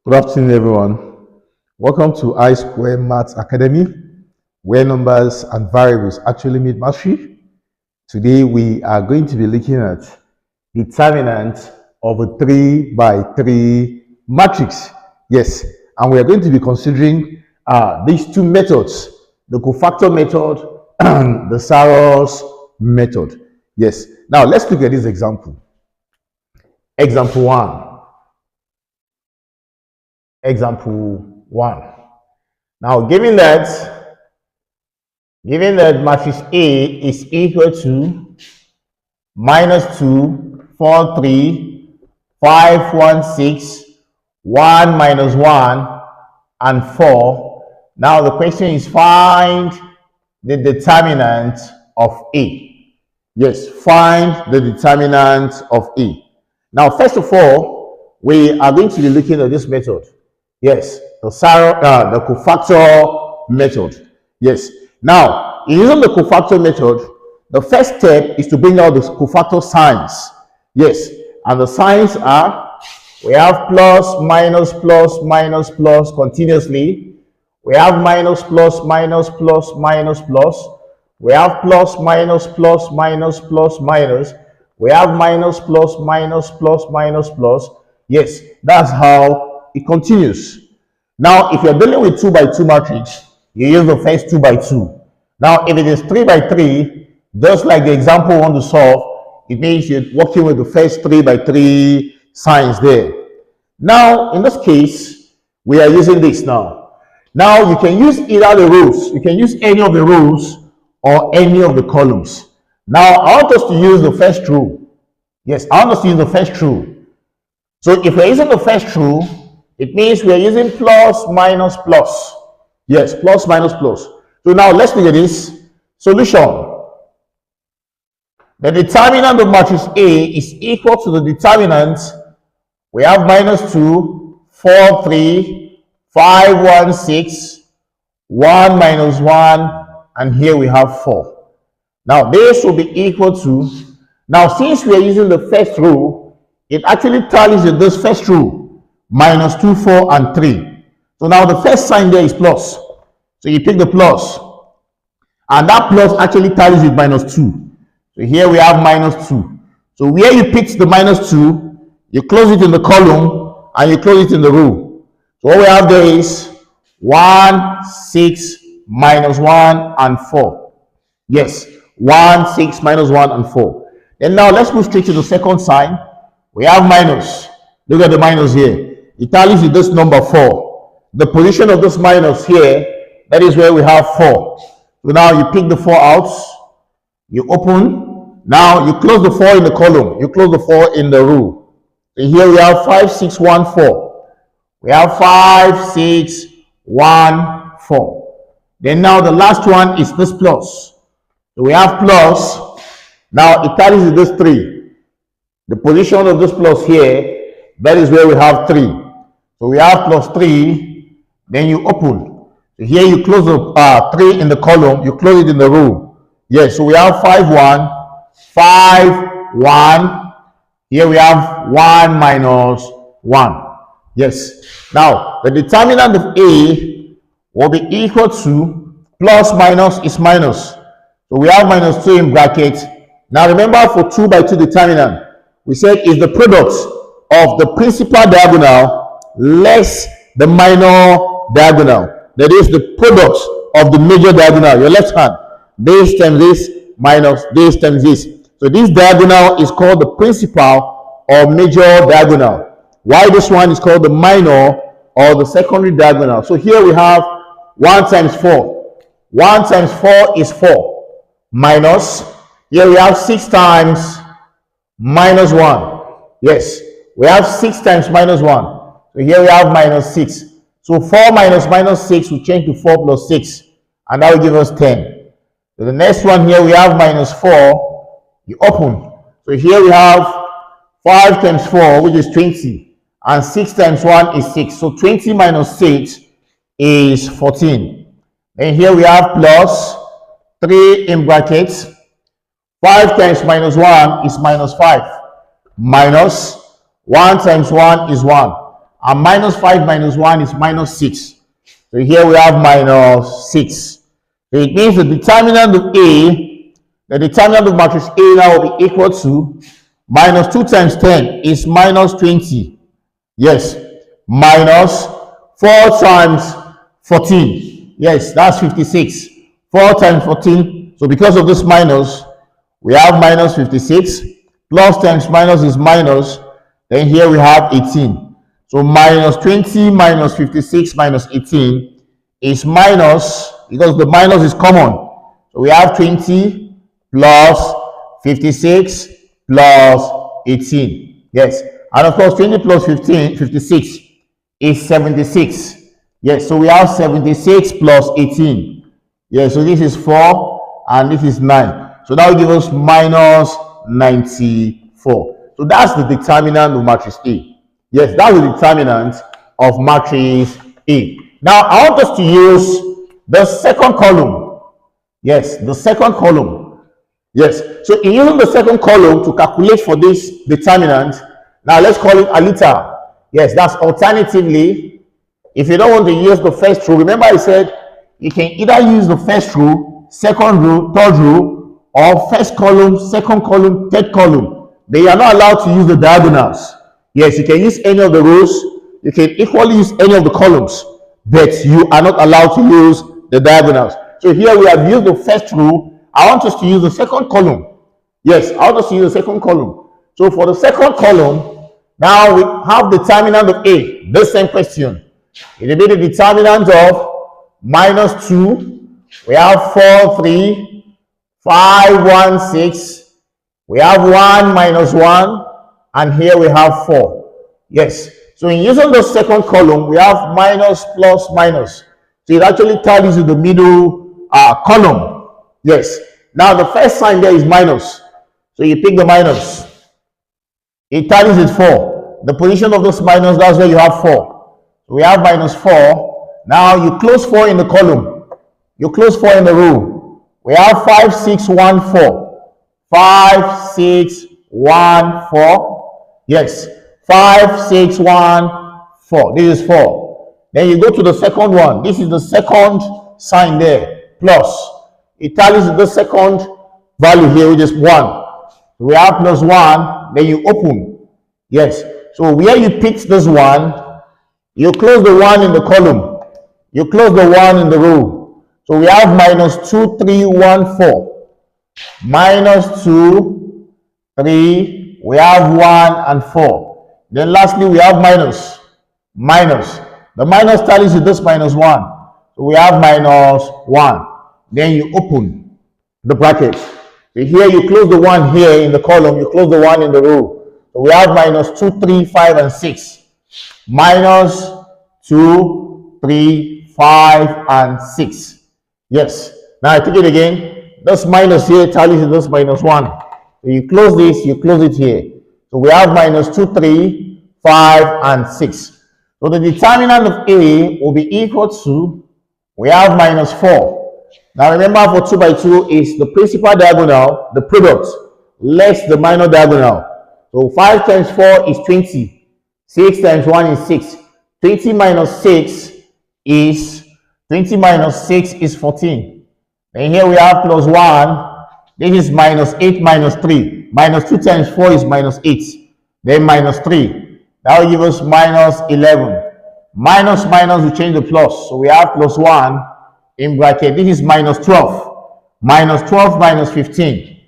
Good afternoon, everyone. Welcome to I Square Maths Academy, where numbers and variables actually meet mastery. Today, we are going to be looking at determinant of a 3 by 3 matrix. Yes, and we are going to be considering these two methods, the cofactor method and the Sarrus method. Yes, now let's look at this example. Example 1. Example 1. Now, given that matrix A is equal to -2, 4, 3, 5, 1, 6, 1, -1, and 4. Now, the question is find the determinant of A. Yes, find the determinant of A. Now, first of all, we are going to be looking at this method. Yes, the cofactor method. Yes. Now, using the cofactor method, the first step is to bring out the cofactor signs. Yes, and the signs are, we have plus, minus, plus, minus, plus continuously. We have minus, plus, minus, plus, minus, plus. We have plus, minus, plus, minus, plus, minus. We have minus, plus, minus, plus, minus, plus. Yes, that's how it continues. Now, if you're dealing with 2 by 2 matrix, you use the first 2 by 2. Now, if it is 3 by 3, just like the example we want to solve, it means you're working with the first 3 by 3 signs there. Now, in this case, we are using this now. Now, you can use either the rows. You can use any of the rows or any of the columns. Now, I want us to use the first row. Yes, I want us to use the first row. So if we're using the first row, it means we are using plus, minus, plus. Yes, plus, minus, plus. So now let's look at this. Solution. The determinant of matrix A is equal to the determinant. We have -2, 4, 3, 5, 1, 6, 1, -1, and here we have 4. Now this will be equal to, now since we are using the first row, it actually tallies with this first row, -2, 4, and 3. So now the first sign there is plus. So you pick the plus. And that plus actually tallies with -2. So here we have -2. So where you picked the -2, you close it in the column and you close it in the row. So what we have there is 1, 6, -1, and 4. Yes, 1, 6, -1, and 4. Then now let's move straight to the second sign. We have minus. Look at the minus here. It tallies with this number 4. The position of this minus here, that is where we have 4. So now you pick the 4 out, you open, now you close the 4 in the column, you close the 4 in the row. So here we have 5, 6, 1, 4. We have 5, 6, 1, 4. Then now the last one is this plus. So we have plus, now it tallies with this 3. The position of this plus here, that is where we have 3. So we have +3, then you open. So here you close the 3 in the column, you close it in the row. Yes, so we have 5, 1, 5, 1. Here we have 1 -1. Yes. Now, the determinant of A will be equal to plus minus is minus. So we have -2 in bracket. Now remember, for 2 by 2 determinant, we said is the product of the principal diagonal less the minor diagonal. That is the product of the major diagonal, your left hand. This times this minus this times this. So this diagonal is called the principal or major diagonal. Why this one is called the minor or the secondary diagonal. So here we have 1 times 4. 1 times 4 is 4. Minus, here we have 6 times -1. Yes, we have 6 times -1. So here we have -6. So 4 minus -6 will change to 4 plus 6. And that will give us 10. So the next one here we have -4. You open. So here we have 5 times 4, which is 20. And 6 times 1 is 6. So 20 minus 6 is 14. And here we have plus 3 in brackets. 5 times -1 is -5. Minus 1 times 1 is 1. And minus 5 minus 1 is minus 6. So here we have minus 6. So it means the determinant of A, the determinant of matrix A now will be equal to minus 2 times 10 is minus 20. Yes, minus 4 times 14. Yes, that's 56. 4 times 14. So because of this minus, we have minus 56. Plus times minus is minus. Then here we have 18. So minus 20 minus 56 minus 18 is minus, because the minus is common. So we have 20 plus 56 plus 18. Yes. And of course, 20 plus 15, 56 is 76. Yes. So we have 76 plus 18. Yes. So this is 4 and this is 9. So that will give us minus 94. So that's the determinant of matrix A. Yes, that's the determinant of matrix A. Now, I want us to use the second column. Yes, the second column. Yes, so in using the second column to calculate for this determinant, now let's call it a liter. Yes, that's alternatively, if you don't want to use the first row, remember I said you can either use the first row, second row, third row, or first column, second column, third column. They are not allowed to use the diagonals. Yes, you can use any of the rows, you can equally use any of the columns, but you are not allowed to use the diagonals. So here we have used the first row. I want us to use the second column. Yes, I want us to use the second column. So for the second column, now we have the determinant of A. The same question. It will be the determinant of minus 2. We have 4, 3, 5, 1, 6. We have 1 minus 1. And here we have 4. Yes. So in using the second column, we have minus plus minus. So it actually tallies in the middle column. Yes. Now the first sign there is minus. So you pick the minus. It tallies with 4. The position of this minus, that's where you have 4. So we have minus 4. Now you close 4 in the column. You close 4 in the row. We have 5, 6, 1, 4. 5, 6, 1, 4. Yes. 5, 6, 1, 4. This is 4. Then you go to the second one. This is the second sign there. Plus. It tallies the second value here, which is 1. We have plus 1. Then you open. Yes. So where you picked this one, you close the 1 in the column. You close the 1 in the row. So we have minus 2, 3, 1, 4. Minus 2, 3, we have 1 and 4. Then lastly, we have minus. Minus. The minus tallies with this minus 1. So we have minus 1. Then you open the bracket. So here you close the 1 here in the column. You close the 1 in the row. So we have minus 2, 3, 5, and 6. Minus 2, 3, 5, and 6. Yes. Now I take it again. This minus here tallies with this minus 1. So you close this, you close it here. So we have minus 2, 3, 5, and 6. So the determinant of A will be equal to, we have minus 4. Now remember, for 2 by 2 is the principal diagonal, the product, less the minor diagonal. So 5 times 4 is 20. 6 times 1 is 6. 20 minus 6 is 14. And here we have plus 1. This is minus 8 minus 3. Minus 2 times 4 is minus 8. Then minus 3. That will give us minus 11. Minus minus, we change the plus. So we have plus 1 in bracket. This is minus 12. Minus 12 minus 15.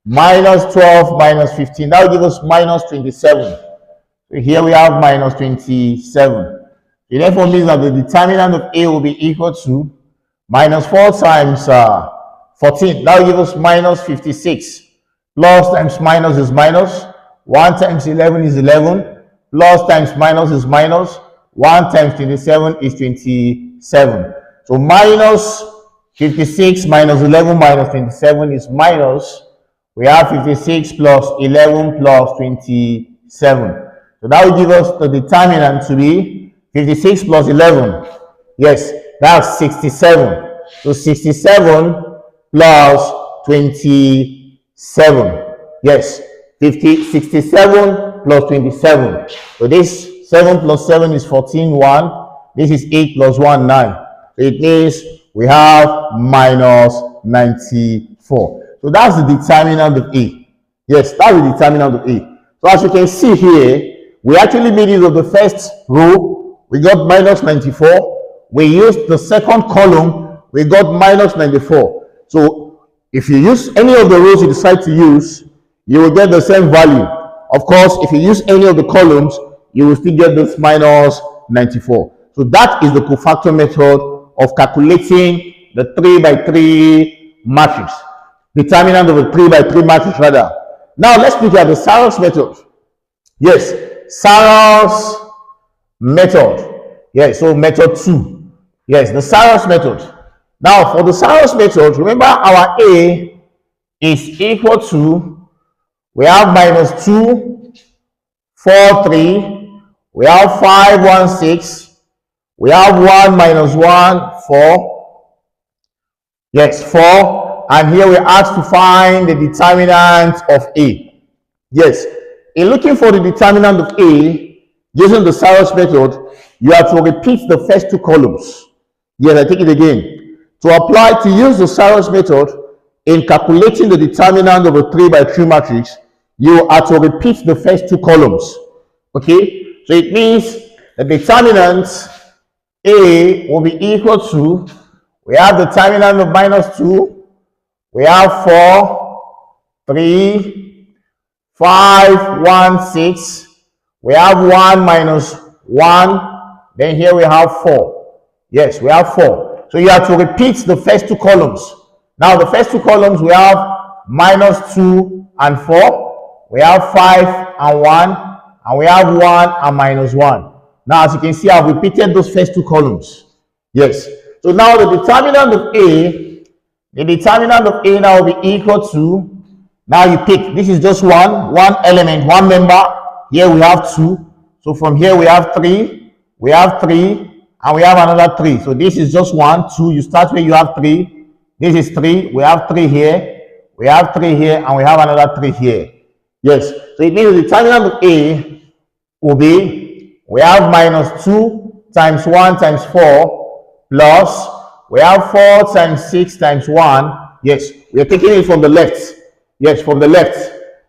Minus 12 minus 15. That will give us minus 27. So here we have minus 27. It therefore means that the determinant of A will be equal to minus 4 times 14. That will give us minus 56. Plus times minus is minus. 1 times 11 is 11. Plus times minus is minus. 1 times 27 is 27. So minus 56 minus 11 minus 27 is minus. We have 56 plus 11 plus 27. So that will give us the determinant to be 56 plus 11. Yes, that's 67. So 67 plus 27. Yes, 67 plus 27. So this 7 plus 7 is 14, 1. This is 8 plus 1, 9. So it means we have minus 94. So that's the determinant of A. Yes, that's the determinant of A. So as you can see here, we actually made use of the first row. We got minus 94. We used the second column. We got minus 94. So if you use any of the rows you decide to use, you will get the same value. Of course, if you use any of the columns, you will still get this minus 94. So that is the cofactor method of calculating the 3 by 3 matrix. Determinant of a 3 by 3 matrix rather. Now let's look at the Sarrus method. Yes, Sarrus method. Yes, so method 2. Yes, the Sarrus method. Now for the Sarrus method, remember our A is equal to, we have minus 2, 4, 3, we have 5, 1, 6, we have 1 minus 1, 4. Yes, 4. And here we asked to find the determinant of A. Yes, in looking for the determinant of A, using the Sarrus method, you have to repeat the first two columns. Yes, I take it again. To apply, to use the Sarrus method in calculating the determinant of a 3 by 3 matrix, you have to repeat the first two columns. Okay, so it means the determinant A will be equal to, we have the determinant of minus 2, we have 4, 3, 5, 1, 6, we have 1 minus 1, then here we have 4. Yes, we have 4. So you have to repeat the first two columns. Now the first two columns, we have minus 2 and 4, we have 5 and 1, and we have 1 and minus 1. Now as you can see, I've repeated those first two columns. Yes. So now the determinant of A, now will be equal to, now you pick, this is just one element, one member. Here we have 2. So from here we have 3, and we have another 3. So this is just 1, 2. You start where you have 3. This is 3. We have 3 here. We have 3 here, and we have another 3 here. Yes. So it means the determinant of A will be, we have minus 2 times 1 times 4 plus, we have 4 times 6 times 1. Yes, we are taking it from the left. Yes, from the left.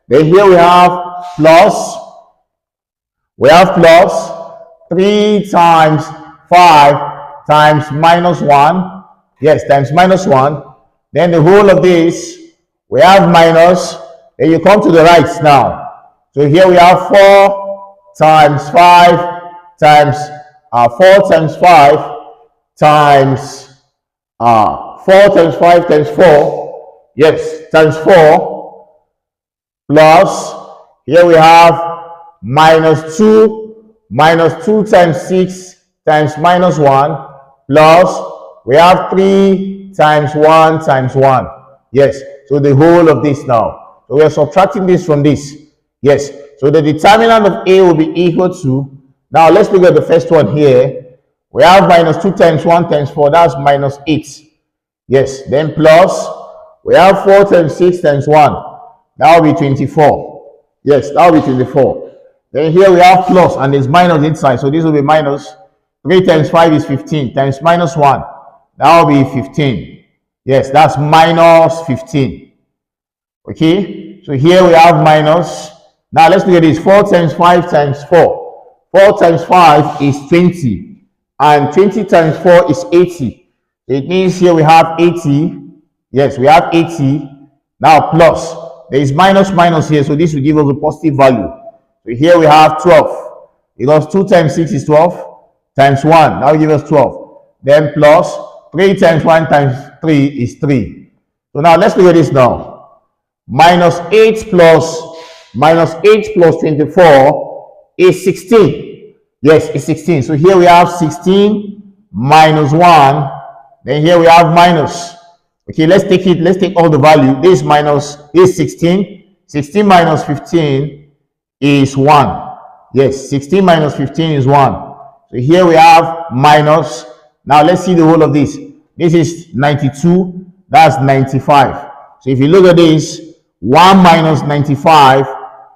Then here we have plus, 3 times 5 times minus 1. Yes, times minus 1. Then the whole of this, we have minus. Then you come to the right now. So here we have 4 times 5 times 4 times 5 times 4 times 5 times 4. Yes, times 4 plus, here we have minus 2 times 6 times minus 1 plus, we have 3 times 1 times 1. Yes, so the whole of this now. So we are subtracting this from this. Yes, so the determinant of A will be equal to, now let's look at the first one here. We have minus 2 times 1 times 4, that's minus 8. Yes, then plus, we have 4 times 6 times 1, that will be 24. Yes, that will be 24. Then here we have plus, and there's minus inside, so this will be minus. 3 times 5 is 15, times minus 1, that will be 15. Yes, that's minus 15. Okay, so here we have minus. Now let's look at this. 4 times 5 times 4. 4 times 5 is 20, and 20 times 4 is 80. It means here we have 80. Yes, we have 80. Now plus, there is minus here, so this will give us a positive value. So here we have 12, because 2 times 6 is 12, times 1, that will give us 12. Then plus, 3 times 1 times 3 is 3. So now let's look at this now. Minus 8 plus 24 is 16. Yes, it's 16. So here we have 16 minus 1. Then here we have minus. Okay, let's take all the value. This minus is 16. 16 minus 15 is 1. Yes, 16 minus 15 is 1. So here we have minus. Now let's see the whole of this. This is 92. That's 95. So if you look at this, 1 minus 95,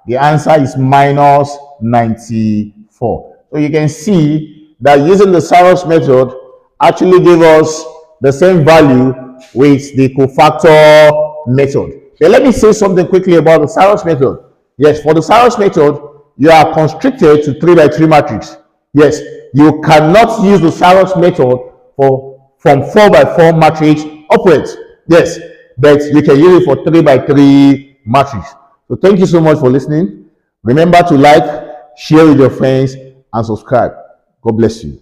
the answer is minus 94. So you can see that using the Sarrus method actually gave us the same value with the cofactor method. But let me say something quickly about the Sarrus method. Yes, for the Sarrus method, you are constricted to 3 by 3 matrix. Yes, you cannot use the Sarrus method from 4 by 4 matrix upwards. Yes, but you can use it for 3 by 3 matrix. So thank you so much for listening. Remember to like, share with your friends, and subscribe. God bless you.